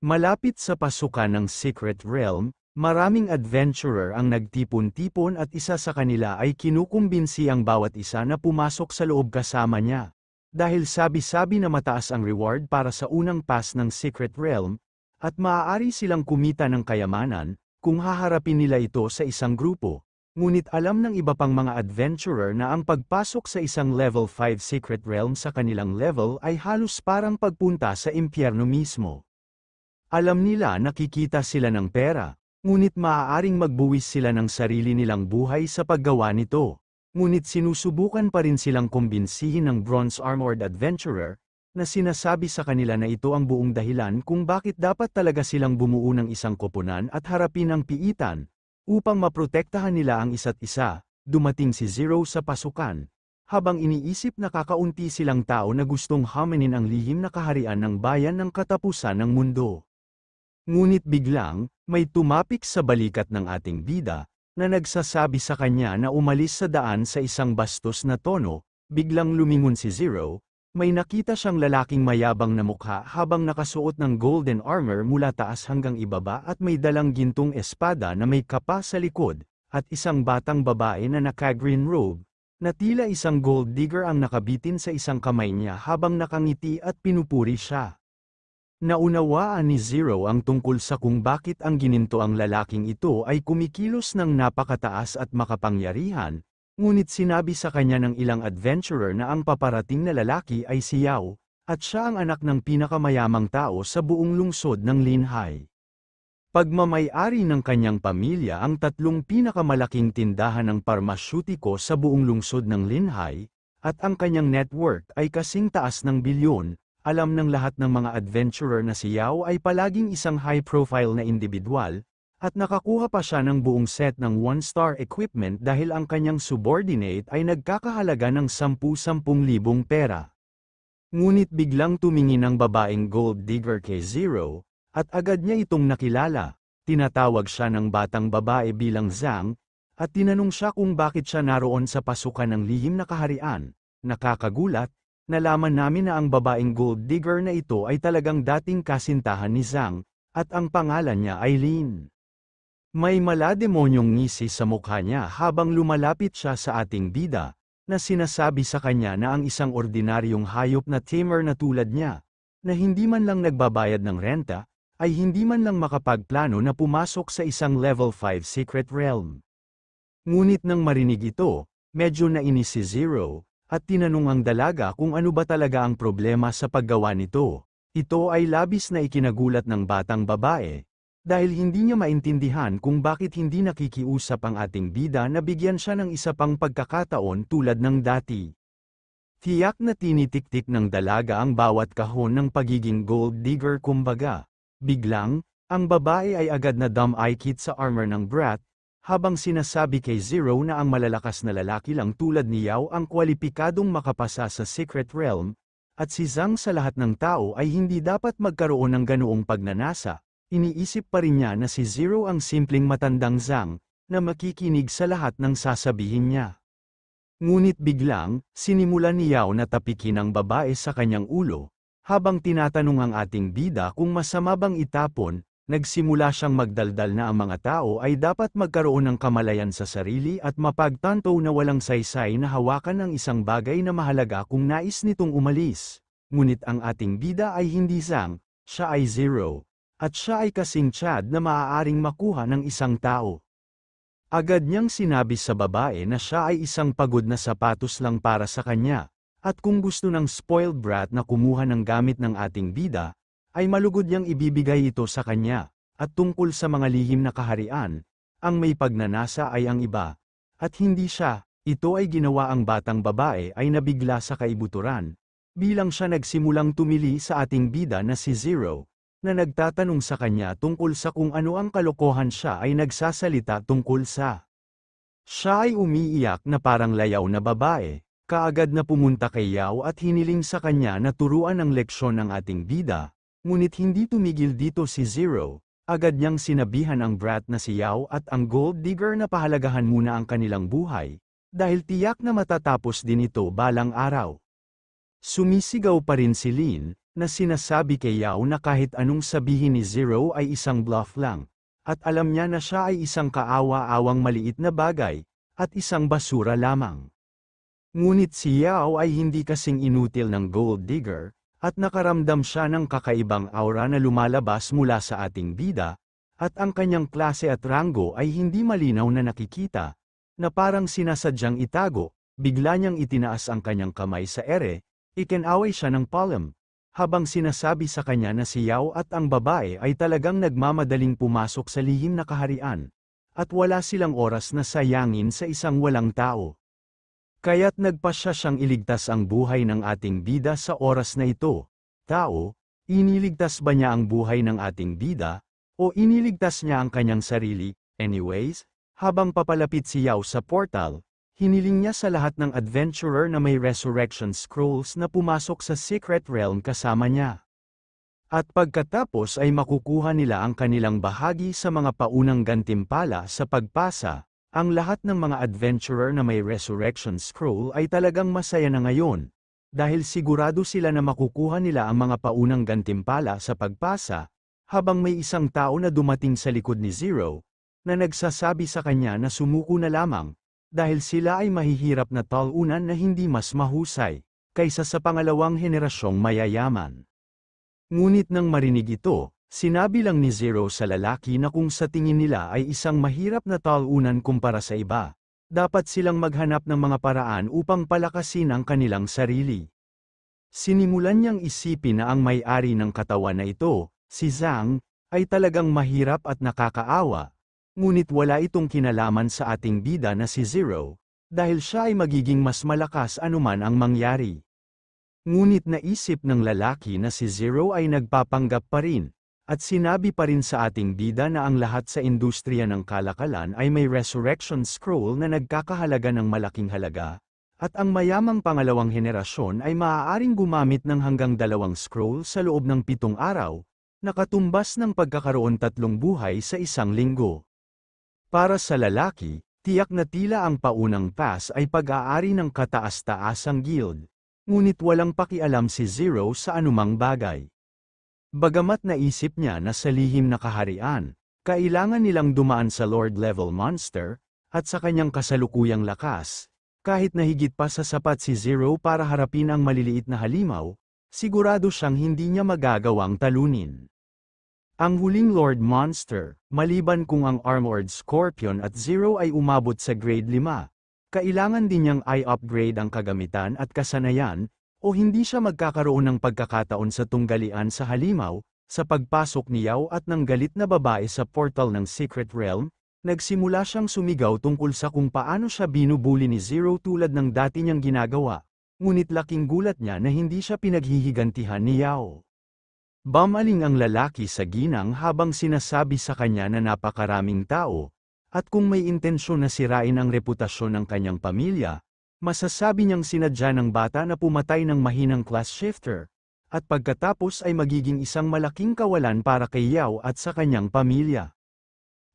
Malapit sa pasukan ng Secret Realm, maraming adventurer ang nagtipon-tipon at isa sa kanila ay kinukumbinsi ang bawat isa na pumasok sa loob kasama niya. Dahil sabi-sabi na mataas ang reward para sa unang pass ng Secret Realm, at maaari silang kumita ng kayamanan, kung haharapin nila ito sa isang grupo. Ngunit alam ng iba pang mga adventurer na ang pagpasok sa isang level 5 Secret Realm sa kanilang level ay halos parang pagpunta sa impyerno mismo. Alam nila nakikita sila ng pera, ngunit maaaring magbuwis sila ng sarili nilang buhay sa paggawa nito. Ngunit sinusubukan pa rin silang kumbinsihin ng bronze-armored adventurer, na sinasabi sa kanila na ito ang buong dahilan kung bakit dapat talaga silang bumuo ng isang koponan at harapin ang piitan. Upang maprotektahan nila ang isa't isa, dumating si Zero sa pasukan. Habang iniisip na kakaunti silang tao na gustong hamanin ang lihim na kaharian ng bayan ng katapusan ng mundo. Ngunit biglang, may tumapik sa balikat ng ating bida, na nagsasabi sa kanya na umalis sa daan sa isang bastos na tono. Biglang lumingon si Zero, may nakita siyang lalaking mayabang na mukha habang nakasuot ng golden armor mula taas hanggang ibaba at may dalang gintong espada na may kapa sa likod, at isang batang babae na naka-green robe, na tila isang gold digger ang nakabitin sa isang kamay niya habang nakangiti at pinupuri siya. Naunawaan ni Zero ang tungkol sa kung bakit ang gininto ang lalaking ito ay kumikilos ng napakataas at makapangyarihan, ngunit sinabi sa kanya ng ilang adventurer na ang paparating na lalaki ay si Yao, at siya ang anak ng pinakamayamang tao sa buong lungsod ng Linhai. Pagmamay-ari ng kanyang pamilya ang tatlong pinakamalaking tindahan ng parmasyutiko sa buong lungsod ng Linhai, at ang kanyang network ay kasing taas ng bilyon. Alam ng lahat ng mga adventurer na si Yao ay palaging isang high-profile na individual, at nakakuha pa siya ng buong set ng 1-star equipment dahil ang kanyang subordinate ay nagkakahalaga ng 10,000 pera. Ngunit biglang tumingin ang babaeng gold digger kay Zero, at agad niya itong nakilala. Tinatawag siya ng batang babae bilang Zhang, at tinanong siya kung bakit siya naroon sa pasukan ng lihim na kaharian. Nakakagulat, nalaman namin na ang babaeng gold digger na ito ay talagang dating kasintahan ni Zhang, at ang pangalan niya ay Lin. May malademonyong ngisi sa mukha niya habang lumalapit siya sa ating bida, na sinasabi sa kanya na ang isang ordinaryong hayop na tamer na tulad niya, na hindi man lang nagbabayad ng renta, ay hindi man lang makapagplano na pumasok sa isang level 5 Secret Realm. Ngunit nang marinig ito, medyo nainis si Zero, at tinanong ang dalaga kung ano ba talaga ang problema sa paggawa nito. Ito ay labis na ikinagulat ng batang babae, dahil hindi niya maintindihan kung bakit hindi nakikiusap ang ating bida na bigyan siya ng isa pang pagkakataon tulad ng dati. Tiyak na tinitik-tik ng dalaga ang bawat kahon ng pagiging gold digger kumbaga. Biglang, ang babae ay agad na dumikit sa armor ng brat, habang sinasabi kay Zero na ang malalakas na lalaki lang tulad ni Yao ang kwalipikadong makapasa sa Secret Realm, at si Zhang sa lahat ng tao ay hindi dapat magkaroon ng ganoong pagnanasa. Iniisip pa rin niya na si Zero ang simpleng matandang Zhang, na makikinig sa lahat ng sasabihin niya. Ngunit biglang, sinimulan ni Yao na tapikin ang babae sa kanyang ulo, habang tinatanong ang ating bida kung masama bang itapon. Nagsimula siyang magdaldal na ang mga tao ay dapat magkaroon ng kamalayan sa sarili at mapagtanto na walang saysay na hawakan ng isang bagay na mahalaga kung nais nitong umalis. Ngunit ang ating bida ay hindi Zhang, siya ay Zero, at siya ay kasing Chad na maaaring makuha ng isang tao. Agad niyang sinabi sa babae na siya ay isang pagod na sapatos lang para sa kanya, at kung gusto ng spoiled brat na kumuha ng gamit ng ating bida, ay malugod niyang ibibigay ito sa kanya, at tungkol sa mga lihim na kaharian, ang may pagnanasa ay ang iba, at hindi siya. Ito ay ginawa ang batang babae ay nabigla sa kaibuturan, bilang siya nagsimulang tumili sa ating bida na si Zero, na nagtatanong sa kanya tungkol sa kung ano ang kalokohan siya ay nagsasalita tungkol sa. Siya ay umiiyak na parang layaw na babae, kaagad na pumunta kay Yao at hiniling sa kanya na turuan ang leksyon ng ating bida. Ngunit hindi tumigil dito si Zero, agad niyang sinabihan ang brat na si Yao at ang gold digger na pahalagahan muna ang kanilang buhay, dahil tiyak na matatapos din ito balang araw. Sumisigaw pa rin si Lin, na sinasabi kay Yao na kahit anong sabihin ni Zero ay isang bluff lang, at alam niya na siya ay isang kaawa-awang maliit na bagay, at isang basura lamang. Ngunit si Yao ay hindi kasing inutil ng gold digger, at nakaramdam siya ng kakaibang aura na lumalabas mula sa ating bida, at ang kanyang klase at ranggo ay hindi malinaw na nakikita, na parang sinasadyang itago. Bigla niyang itinaas ang kanyang kamay sa ere, ikinaway siya ng palm, habang sinasabi sa kanya na si Yao at ang babae ay talagang nagmamadaling pumasok sa lihim na kaharian, at wala silang oras na sayangin sa isang walang tao. Kaya't nagpasya siyang iligtas ang buhay ng ating bida sa oras na ito. Tao, iniligtas ba niya ang buhay ng ating bida, o iniligtas niya ang kanyang sarili? Anyways, habang papalapit si Yao sa portal, hiniling niya sa lahat ng adventurer na may resurrection scrolls na pumasok sa secret realm kasama niya. At pagkatapos ay makukuha nila ang kanilang bahagi sa mga paunang gantimpala sa pagpasa. Ang lahat ng mga adventurer na may resurrection scroll ay talagang masaya na ngayon, dahil sigurado sila na makukuha nila ang mga paunang gantimpala sa pagpasa, habang may isang tao na dumating sa likod ni Zero, na nagsasabi sa kanya na sumuko na lamang, dahil sila ay mahihirap na talunan na hindi mas mahusay, kaysa sa pangalawang henerasyong mayayaman. Ngunit nang marinig ito, sinabi lang ni Zero sa lalaki na kung sa tingin nila ay isang mahirap na talunan kumpara sa iba, dapat silang maghanap ng mga paraan upang palakasin ang kanilang sarili. Sinimulan niyang isipin na ang may-ari ng katawan na ito, si Zhang, ay talagang mahirap at nakakaawa. Ngunit wala itong kinalaman sa ating bida na si Zero, dahil siya ay magiging mas malakas anuman ang mangyari. Ngunit naisip ng lalaki na si Zero ay nagpapanggap pa rin, at sinabi pa rin sa ating bida na ang lahat sa industriya ng kalakalan ay may resurrection scroll na nagkakahalaga ng malaking halaga, at ang mayamang pangalawang henerasyon ay maaaring gumamit ng hanggang 2 scroll sa loob ng 7 araw, na katumbas ng pagkakaroon 3 buhay sa isang linggo. Para sa lalaki, tiyak na tila ang paunang pass ay pag-aari ng kataas-taasang guild, ngunit walang pakialam si Zero sa anumang bagay. Bagamat naisip niya na sa lihim na kaharian, kailangan nilang dumaan sa Lord-level monster, at sa kanyang kasalukuyang lakas, kahit na higit pa sa sapat si Zero para harapin ang maliliit na halimaw, sigurado siyang hindi niya magagawang talunin. Ang huling Lord Monster, maliban kung ang Armored Scorpion at Zero ay umabot sa grade 5, kailangan din niyang i-upgrade ang kagamitan at kasanayan, o hindi siya magkakaroon ng pagkakataon sa tunggalian sa halimaw. Sa pagpasok ni Yao at ng galit na babae sa portal ng Secret Realm, nagsimula siyang sumigaw tungkol sa kung paano siya binubuli ni Zero tulad ng dati niyang ginagawa, ngunit laking gulat niya na hindi siya pinaghihigantihan ni Yao. Bumaling ang lalaki sa ginang habang sinasabi sa kanya na napakaraming tao, at kung may intensyon na sirain ang reputasyon ng kanyang pamilya, masasabi niyang sinadya ng bata na pumatay ng mahinang class shifter, at pagkatapos ay magiging isang malaking kawalan para kay Yao at sa kanyang pamilya.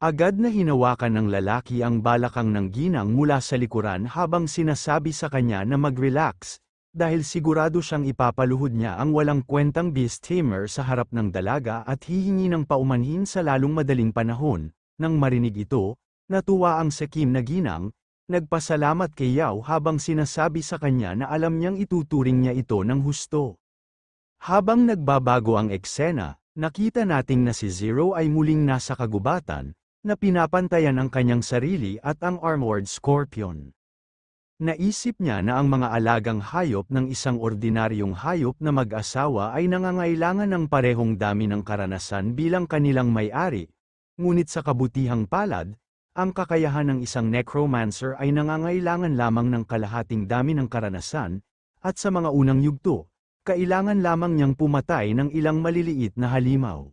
Agad na hinawakan ng lalaki ang balakang ng ginang mula sa likuran habang sinasabi sa kanya na mag-relax, dahil sigurado siyang ipapaluhod niya ang walang kwentang beast tamer sa harap ng dalaga at hihingi ng paumanhin sa lalong madaling panahon. Nang marinig ito, natuwa ang sakim na ginang, nagpasalamat kay Yao habang sinasabi sa kanya na alam niyang ituturing niya ito ng husto. Habang nagbabago ang eksena, nakita nating na si Zero ay muling nasa kagubatan, na pinapantayan ang kanyang sarili at ang Armored Scorpion. Naisip niya na ang mga alagang hayop ng isang ordinaryong hayop na mag-asawa ay nangangailangan ng parehong dami ng karanasan bilang kanilang may-ari, ngunit sa kabutihang palad, ang kakayahan ng isang necromancer ay nangangailangan lamang ng kalahating dami ng karanasan, at sa mga unang yugto, kailangan lamang niyang pumatay ng ilang maliliit na halimaw.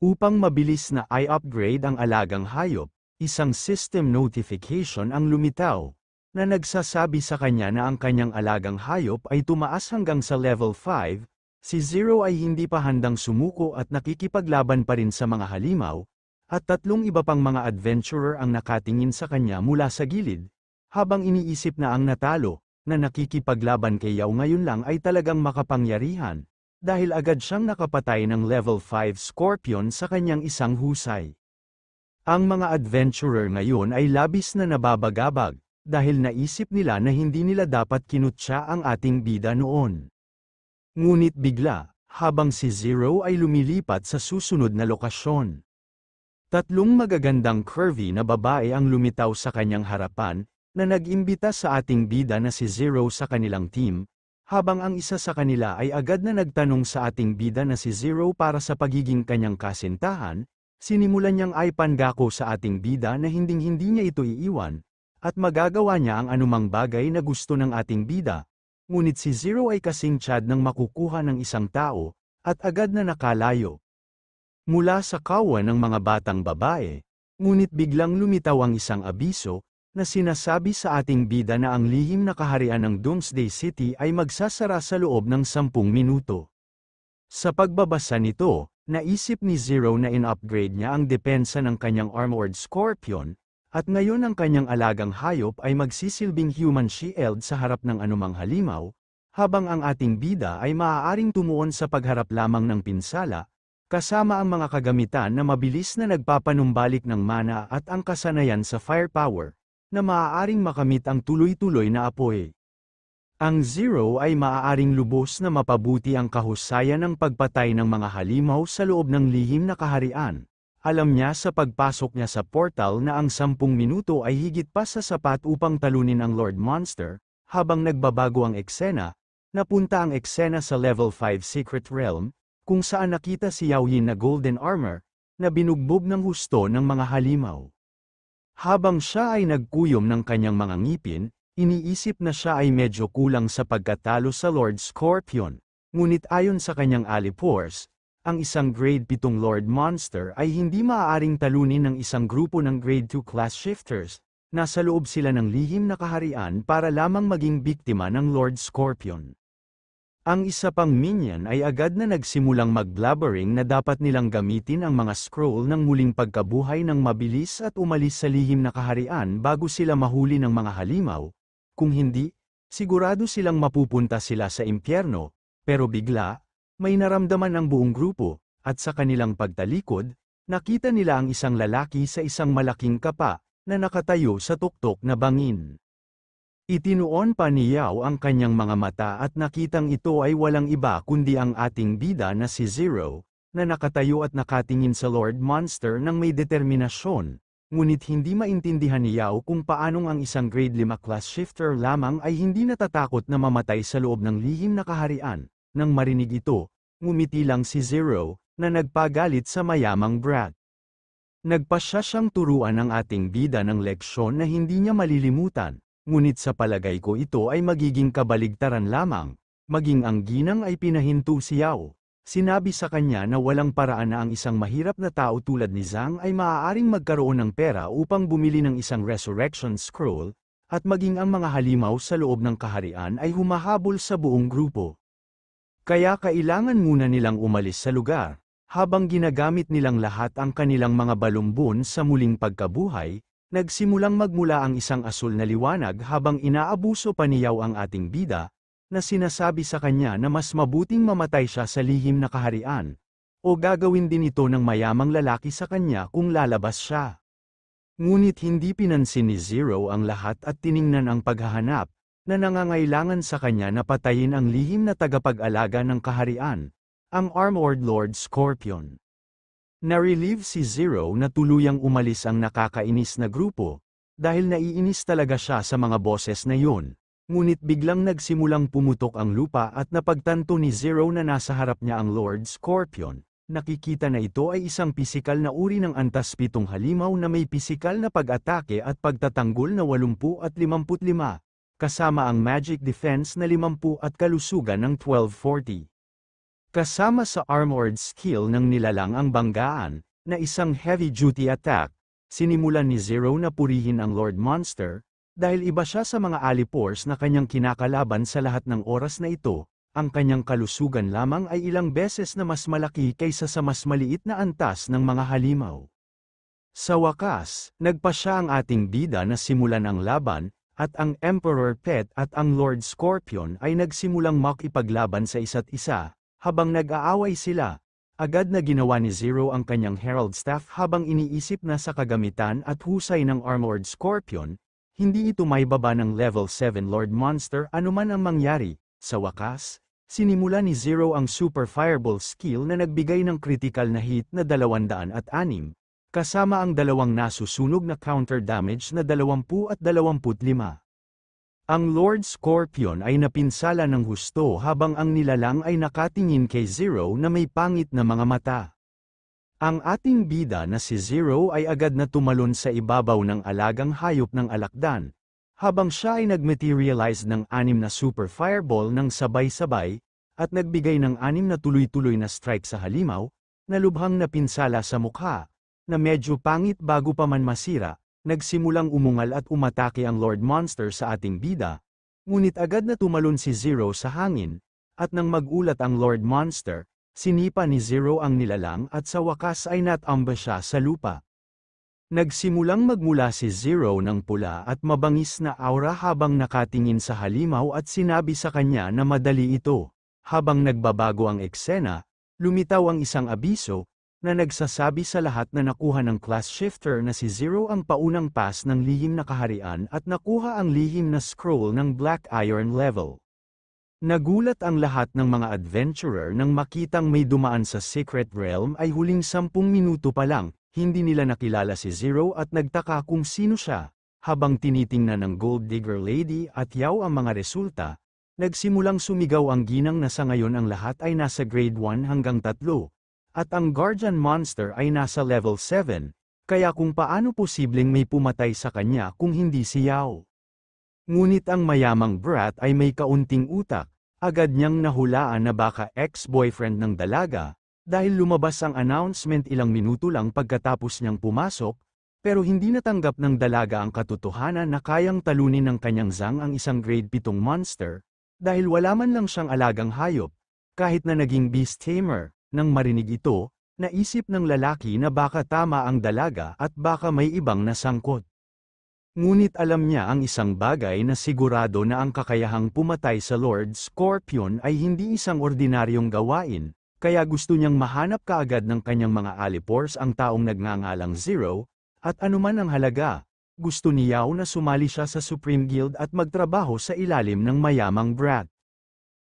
Upang mabilis na i-upgrade ang alagang hayop, isang system notification ang lumitaw, na nagsasabi sa kanya na ang kanyang alagang hayop ay tumaas hanggang sa level 5, si Zero ay hindi pa handang sumuko at nakikipaglaban pa rin sa mga halimaw, at 3 iba pang mga adventurer ang nakatingin sa kanya mula sa gilid, habang iniisip na ang natalo, na nakikipaglaban kay Yao ngayon lang ay talagang makapangyarihan, dahil agad siyang nakapatay ng level 5 Scorpion sa kanyang isang husay. Ang mga adventurer ngayon ay labis na nababagabag, dahil naisip nila na hindi nila dapat kinutya ang ating bida noon. Ngunit bigla, habang si Zero ay lumilipat sa susunod na lokasyon. Tatlong magagandang curvy na babae ang lumitaw sa kanyang harapan, na nag-imbita sa ating bida na si Zero sa kanilang team, habang ang isa sa kanila ay agad na nagtanong sa ating bida na si Zero para sa pagiging kanyang kasintahan, sinimulan niyang ipangako sa ating bida na hinding-hindi niya ito iiwan, at magagawa niya ang anumang bagay na gusto ng ating bida. Ngunit si Zero ay kasing tiyad ng makukuha ng isang tao, at agad na nakalayo. Mula sa kawan ng mga batang babae, ngunit biglang lumitaw ang isang abiso, na sinasabi sa ating bida na ang lihim na kaharian ng Doomsday City ay magsasara sa loob ng 10 minuto. Sa pagbabasa nito, naisip ni Zero na in-upgrade niya ang depensa ng kanyang Armored Scorpion, at ngayon ang kanyang alagang hayop ay magsisilbing human shield sa harap ng anumang halimaw, habang ang ating bida ay maaaring tumuon sa pagharap lamang ng pinsala, kasama ang mga kagamitan na mabilis na nagpapanumbalik ng mana at ang kasanayan sa firepower, na maaaring makamit ang tuloy-tuloy na apoy. Ang Zero ay maaaring lubos na mapabuti ang kahusayan ng pagpatay ng mga halimaw sa loob ng lihim na kaharian. Alam niya sa pagpasok niya sa portal na ang 10 minuto ay higit pa sa sapat upang talunin ang Lord Monster, habang nagbabago ang eksena, napunta ang eksena sa level 5 Secret Realm, kung saan nakita si Yao Yin na golden armor, na binugbog ng husto ng mga halimaw. Habang siya ay nagkuyom ng kanyang mga ngipin, iniisip na siya ay medyo kulang sa pagkatalo sa Lord Scorpion, ngunit ayon sa kanyang alipores, ang isang grade 7 Lord Monster ay hindi maaaring talunin ng isang grupo ng grade 2 class shifters, nasa loob sila ng lihim na kaharian para lamang maging biktima ng Lord Scorpion. Ang isa pang minion ay agad na nagsimulang mag-blabbering na dapat nilang gamitin ang mga scroll ng muling pagkabuhay ng mabilis at umalis sa lihim na kaharian bago sila mahuli ng mga halimaw, kung hindi, sigurado silang mapupunta sila sa impyerno, pero bigla, may naramdaman ang buong grupo, at sa kanilang pagtalikod, nakita nila ang isang lalaki sa isang malaking kapa, na nakatayo sa tuktok na bangin. Itinuon pa ni Yao ang kanyang mga mata at nakitang ito ay walang iba kundi ang ating bida na si Zero, na nakatayo at nakatingin sa Lord Monster ng may determinasyon, ngunit hindi maintindihan ni Yao kung paanong ang isang grade 5 class shifter lamang ay hindi natatakot na mamatay sa loob ng lihim na kaharian. Nang marinig ito, ngumiti lang si Zero, na nagpagalit sa mayamang brat. Nagpasya siyang turuan ang ating bida ng leksyon na hindi niya malilimutan. Ngunit sa palagay ko ito ay magiging kabaligtaran lamang, maging ang ginang ay pinahinto si Yao. Sinabi sa kanya na walang paraan na ang isang mahirap na tao tulad ni Zhang ay maaaring magkaroon ng pera upang bumili ng isang resurrection scroll, at maging ang mga halimaw sa loob ng kaharian ay humahabol sa buong grupo. Kaya kailangan muna nilang umalis sa lugar, habang ginagamit nilang lahat ang kanilang mga balumbon sa muling pagkabuhay. Nagsimulang magmula ang isang asul na liwanag habang inaabuso pa ni Yao ang ating bida, na sinasabi sa kanya na mas mabuting mamatay siya sa lihim na kaharian, o gagawin din ito ng mayamang lalaki sa kanya kung lalabas siya. Ngunit hindi pinansin ni Zero ang lahat at tiningnan ang paghahanap, na nangangailangan sa kanya na patayin ang lihim na tagapag-alaga ng kaharian, ang Armored Lord Scorpion. Na-relieve si Zero na tuluyang umalis ang nakakainis na grupo, dahil naiinis talaga siya sa mga boses na yun, ngunit biglang nagsimulang pumutok ang lupa at napagtanto ni Zero na nasa harap niya ang Lord Scorpion. Nakikita na ito ay isang pisikal na uri ng antas 7 halimaw na may pisikal na pag-atake at pagtatanggol na 80 at 55, kasama ang magic defense na 50 at kalusugan ng 1240. Kasama sa armored skill ng nilalang ang banggaan, na isang heavy-duty attack, sinimulan ni Zero na purihin ang Lord Monster, dahil iba siya sa mga alipores na kanyang kinakalaban sa lahat ng oras na ito, ang kanyang kalusugan lamang ay ilang beses na mas malaki kaysa sa mas maliit na antas ng mga halimaw. Sa wakas, nagpasya ang ating bida na simulan ang laban, at ang Emperor Pet at ang Lord Scorpion ay nagsimulang makipaglaban sa isa't isa, Habang nag-aaway sila, agad na ginawa ni Zero ang kanyang Herald Staff habang iniisip na sa kagamitan at husay ng Armored Scorpion, hindi ito may baba ng Level 7 Lord Monster anuman ang mangyari. Sa wakas, sinimula ni Zero ang Super Fireball skill na nagbigay ng critical na hit na 206, kasama ang dalawang nasusunog na counter damage na 20 at 25. Ang Lord Scorpion ay napinsala ng husto habang ang nilalang ay nakatingin kay Zero na may pangit na mga mata. Ang ating bida na si Zero ay agad na tumalon sa ibabaw ng alagang hayop ng alakdan, habang siya ay nag-materialize ng 6 na Super Fireball ng sabay-sabay, at nagbigay ng 6 na tuloy-tuloy na strike sa halimaw, na lubhang napinsala sa mukha, na medyo pangit bago pa man masira. Nagsimulang umungal at umatake ang Lord Monster sa ating bida, ngunit agad na tumalon si Zero sa hangin, at nang magulat ang Lord Monster, sinipa ni Zero ang nilalang at sa wakas ay natamba siya sa lupa. Nagsimulang magmula si Zero ng pula at mabangis na aura habang nakatingin sa halimaw at sinabi sa kanya na madali ito. Habang nagbabago ang eksena, lumitaw ang isang abiso, na nagsasabi sa lahat na nakuha ng class shifter na si Zero ang paunang pass ng lihim na kaharian at nakuha ang lihim na scroll ng Black Iron level. Nagulat ang lahat ng mga adventurer nang makitang may dumaan sa Secret Realm ay huling 10 minuto pa lang, hindi nila nakilala si Zero at nagtaka kung sino siya. Habang tinitingnan ng Gold Digger Lady at Yao ang mga resulta, nagsimulang sumigaw ang ginang na sa ngayon ang lahat ay nasa grade 1 hanggang 3. At ang Guardian Monster ay nasa level 7, kaya kung paano posibleng may pumatay sa kanya kung hindi si Yao. Ngunit ang mayamang brat ay may kaunting utak, agad niyang nahulaan na baka ex-boyfriend ng dalaga, dahil lumabas ang announcement ilang minuto lang pagkatapos niyang pumasok, pero hindi natanggap ng dalaga ang katotohanan na kayang talunin ng kanyang Zang ang isang grade 7 monster, dahil wala man lang siyang alagang hayop, kahit na naging beast tamer. Nang marinig ito, naisip ng lalaki na baka tama ang dalaga at baka may ibang nasangkot. Ngunit alam niya ang isang bagay na sigurado na ang kakayahang pumatay sa Lord Scorpion ay hindi isang ordinaryong gawain, kaya gusto niyang mahanap kaagad ng kanyang mga alipors ang taong nagngangalang Zero, at anuman ang halaga, gusto ni Yao na sumali siya sa Supreme Guild at magtrabaho sa ilalim ng mayamang brat.